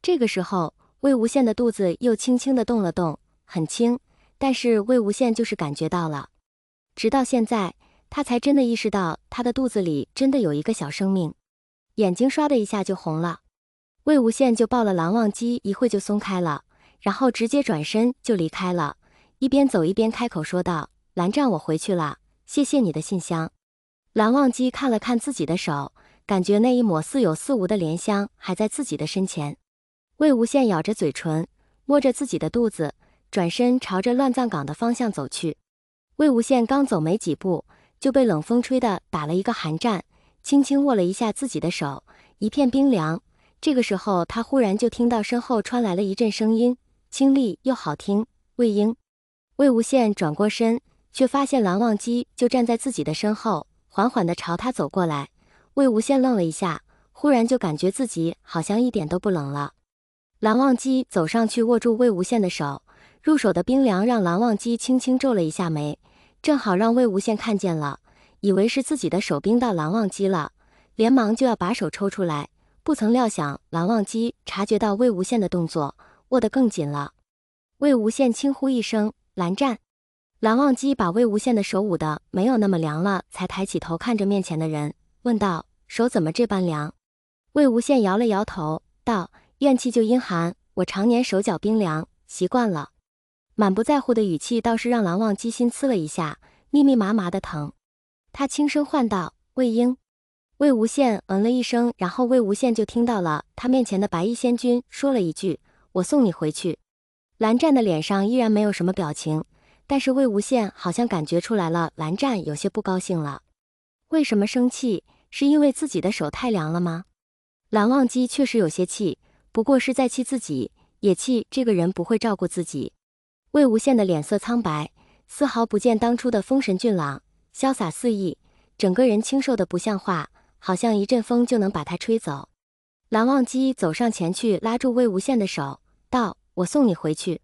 这个时候，魏无羡的肚子又轻轻地动了动，很轻，但是魏无羡就是感觉到了。直到现在，他才真的意识到他的肚子里真的有一个小生命，眼睛唰的一下就红了。魏无羡就抱了蓝忘机，一会就松开了，然后直接转身就离开了，一边走一边开口说道：“蓝湛，我回去了，谢谢你的信箱。”蓝忘机看了看自己的手，感觉那一抹似有似无的莲香还在自己的身前。魏无羡咬着嘴唇，摸着自己的肚子，转身朝着乱葬岗的方向走去。魏无羡刚走没几步，就被冷风吹得打了一个寒战，轻轻握了一下自己的手，一片冰凉。这个时候，他忽然就听到身后传来了一阵声音，清丽又好听：“魏婴。”魏无羡转过身，却发现蓝忘机就站在自己的身后，缓缓地朝他走过来。魏无羡愣了一下，忽然就感觉自己好像一点都不冷了。蓝忘机走上去握住魏无羡的手，入手的冰凉让蓝忘机轻轻皱了一下眉，正好让魏无羡看见了，以为是自己的手冰到蓝忘机了，连忙就要把手抽出来，不曾料想蓝忘机察觉到魏无羡的动作，握得更紧了。魏无羡轻呼一声：“蓝湛。”蓝忘机把魏无羡的手捂得没有那么凉了，才抬起头看着面前的人，问道：“手怎么这般凉？”魏无羡摇了摇头，道：“怨气就阴寒，我常年手脚冰凉，习惯了。”满不在乎的语气倒是让蓝忘机心呲了一下，密密麻麻的疼。他轻声唤道：“魏婴。”魏无羡嗯了一声，然后魏无羡就听到了他面前的白衣仙君说了一句：“我送你回去。”蓝湛的脸上依然没有什么表情，但是魏无羡好像感觉出来了，蓝湛有些不高兴了。为什么生气？是因为自己的手太凉了吗？蓝忘机确实有些气，不过是在气自己，也气这个人不会照顾自己。魏无羡的脸色苍白，丝毫不见当初的风神俊朗，潇洒肆意，整个人清瘦的不像话，好像一阵风就能把他吹走。蓝忘机走上前去拉住魏无羡的手，道：“我送你回去。”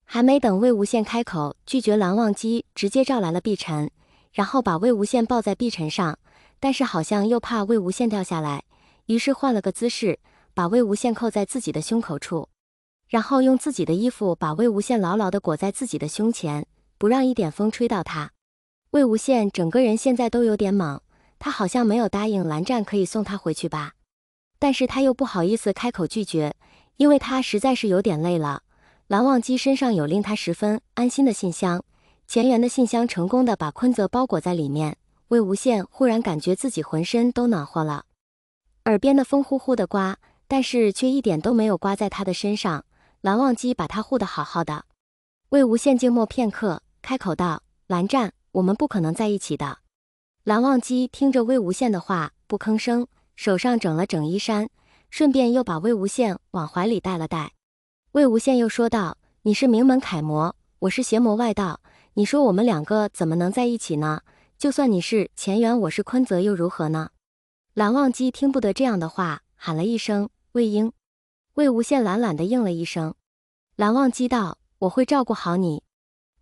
还没等魏无羡开口拒绝蓝忘机，直接召来了碧晨，然后把魏无羡抱在碧晨上，但是好像又怕魏无羡掉下来，于是换了个姿势，把魏无羡扣在自己的胸口处，然后用自己的衣服把魏无羡牢牢地裹在自己的胸前，不让一点风吹到他。魏无羡整个人现在都有点懵，他好像没有答应蓝湛可以送他回去吧，但是他又不好意思开口拒绝，因为他实在是有点累了。蓝忘机身上有令他十分安心的信箱，钱缘的信箱成功的把坤泽包裹在里面。魏无羡忽然感觉自己浑身都暖和了，耳边的风呼呼的刮，但是却一点都没有刮在他的身上。蓝忘机把他护得好好的。魏无羡静默片刻，开口道：“蓝湛，我们不可能在一起的。”蓝忘机听着魏无羡的话，不吭声，手上整了整衣衫，顺便又把魏无羡往怀里带了带。魏无羡又说道：“你是名门楷模，我是邪魔外道，你说我们两个怎么能在一起呢？就算你是钱缘，我是坤泽又如何呢？”蓝忘机听不得这样的话，喊了一声：“魏婴。”魏无羡懒懒地应了一声。蓝忘机道：“我会照顾好你。”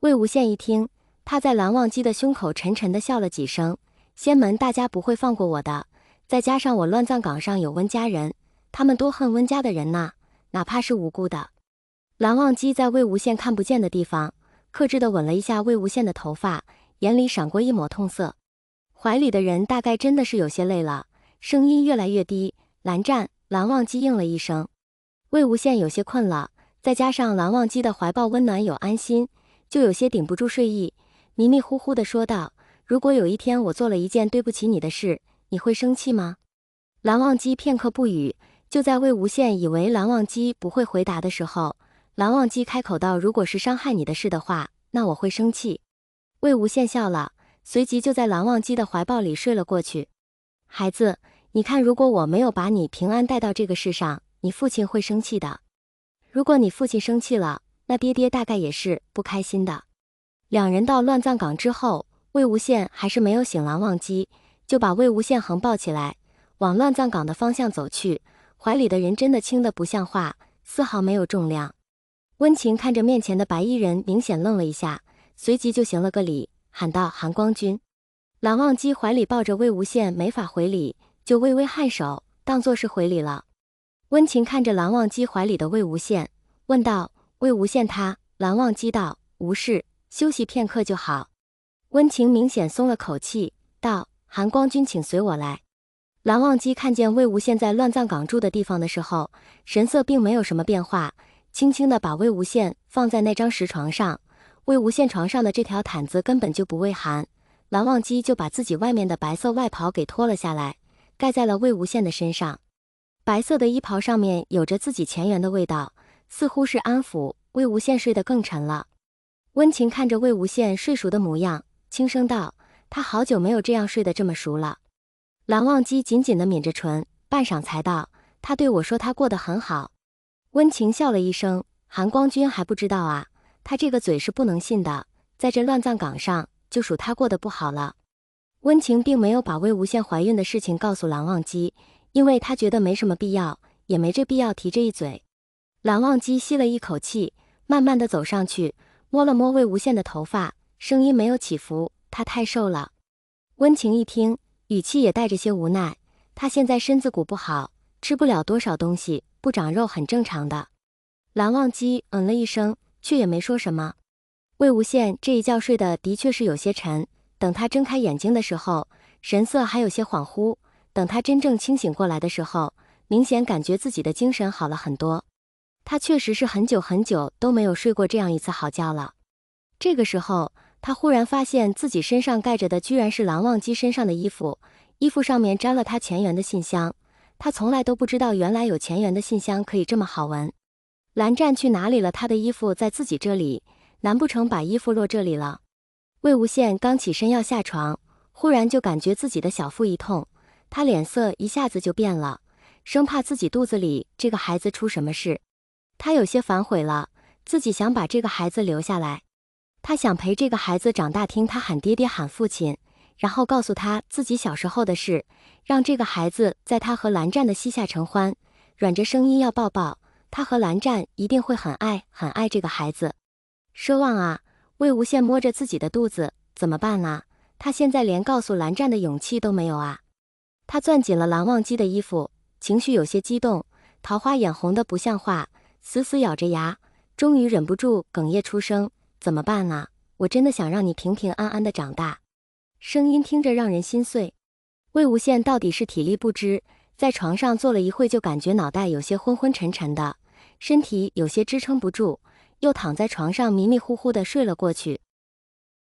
魏无羡一听，他在蓝忘机的胸口沉沉地笑了几声：“仙门大家不会放过我的，再加上我乱葬岗上有温家人，他们多恨温家的人呐，哪怕是无辜的。”蓝忘机在魏无羡看不见的地方，克制地吻了一下魏无羡的头发，眼里闪过一抹痛色。怀里的人大概真的是有些累了，声音越来越低：“蓝湛。”蓝忘机应了一声。魏无羡有些困了，再加上蓝忘机的怀抱温暖有安心，就有些顶不住睡意，迷迷糊糊地说道：“如果有一天我做了一件对不起你的事，你会生气吗？”蓝忘机片刻不语，就在魏无羡以为蓝忘机不会回答的时候，蓝忘机开口道：“如果是伤害你的事的话，那我会生气。”魏无羡笑了，随即就在蓝忘机的怀抱里睡了过去。“孩子，你看，如果我没有把你平安带到这个世上，你父亲会生气的。如果你父亲生气了，那爹爹大概也是不开心的。”两人到乱葬岗之后，魏无羡还是没有醒蓝忘机，就把魏无羡横抱起来，往乱葬岗的方向走去，怀里的人真的轻得不像话，丝毫没有重量。温情看着面前的白衣人，明显愣了一下，随即就行了个礼，喊道：“韩光君。”蓝忘机怀里抱着魏无羡，没法回礼，就微微颔首，当作是回礼了。温情看着蓝忘机怀里的魏无羡，问道：“魏无羡他？”蓝忘机道：“无事，休息片刻就好。”温情明显松了口气，道：“韩光君请随我来。”蓝忘机看见魏无羡在乱葬岗住的地方的时候，神色并没有什么变化，轻轻地把魏无羡放在那张石床上。魏无羡床上的这条毯子根本就不畏寒，蓝忘机就把自己外面的白色外袍给脱了下来，盖在了魏无羡的身上。白色的衣袍上面有着自己前缘的味道，似乎是安抚，魏无羡睡得更沉了。温情看着魏无羡睡熟的模样，轻声道：“他好久没有这样睡得这么熟了。”蓝忘机紧紧地抿着唇，半晌才道：“他对我说他过得很好。”温情笑了一声：“韩光君还不知道啊，他这个嘴是不能信的，在这乱葬岗上，就属他过得不好了。”温情并没有把魏无羡怀孕的事情告诉蓝忘机，因为他觉得没什么必要，也没这必要提这一嘴。蓝忘机吸了一口气，慢慢地走上去，摸了摸魏无羡的头发，声音没有起伏：“他太瘦了。”温情一听，语气也带着些无奈：“他现在身子骨不好，吃不了多少东西，不长肉很正常的。”蓝忘机了一声，却也没说什么。魏无羡这一觉睡得的确是有些沉，等他睁开眼睛的时候，神色还有些恍惚，等他真正清醒过来的时候，明显感觉自己的精神好了很多。他确实是很久很久都没有睡过这样一次好觉了。这个时候，他忽然发现自己身上盖着的居然是蓝忘机身上的衣服，衣服上面沾了他前缘的信香。他从来都不知道原来有前缘的信香可以这么好闻。蓝湛去哪里了？他的衣服在自己这里，难不成把衣服落这里了？魏无羡刚起身要下床，忽然就感觉自己的小腹一痛，他脸色一下子就变了，生怕自己肚子里这个孩子出什么事。他有些反悔了，自己想把这个孩子留下来，他想陪这个孩子长大，听他喊爹爹喊父亲，然后告诉他自己小时候的事，让这个孩子在他和蓝湛的膝下承欢，软着声音要抱抱，他和蓝湛一定会很爱很爱这个孩子。奢望啊！魏无羡摸着自己的肚子，怎么办啊？他现在连告诉蓝湛的勇气都没有啊！他攥紧了蓝忘机的衣服，情绪有些激动，桃花眼红得不像话，死死咬着牙，终于忍不住哽咽出声：“怎么办啊？我真的想让你平平安安的长大。”声音听着让人心碎。魏无羡到底是体力不支，在床上坐了一会，就感觉脑袋有些昏昏沉沉的，身体有些支撑不住，又躺在床上迷迷糊糊的睡了过去。